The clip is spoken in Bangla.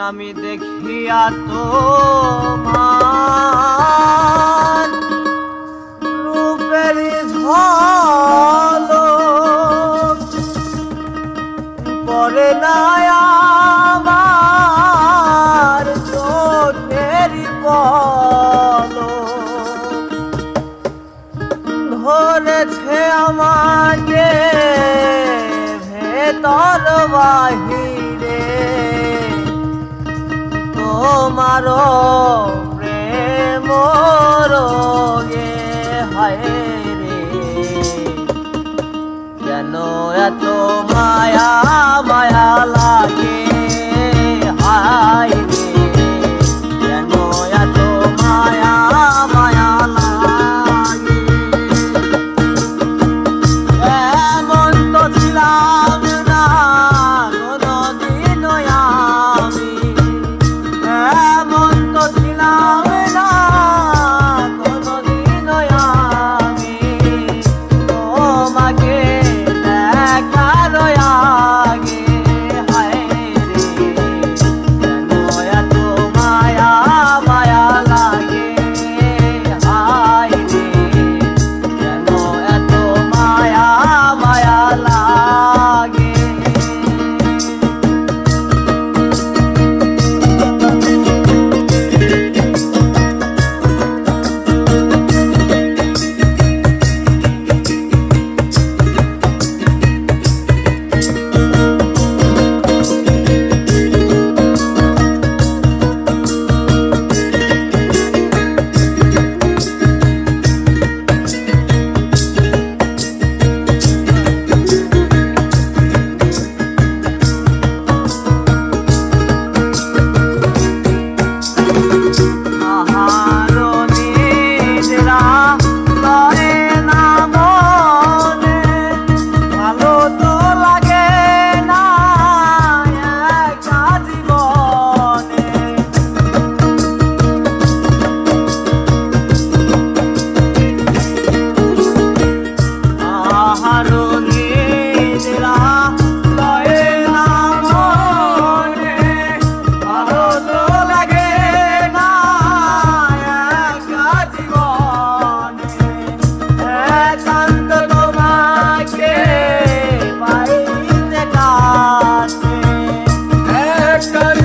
আমি দেখিয়া তোমার রূপের ঝলক পরে না আমার চোখের পলক ধরেছে আমাকে ভেতর বাহিরে তোমার প্রেম রোগে হায় রে কেন এত মায়া মায়া লাগে হায় রে কেন এত মায়া মায়া লাগে এমন তো ছিলাম না কোনদিন আমি এমন তো ছিলাম না কোনদিন আমি তোমাকে দেখার আগে হায় রে কেন এত মায়া মায়া লাগে হায় রে কেন এত মায়া মায়া লাগে Kar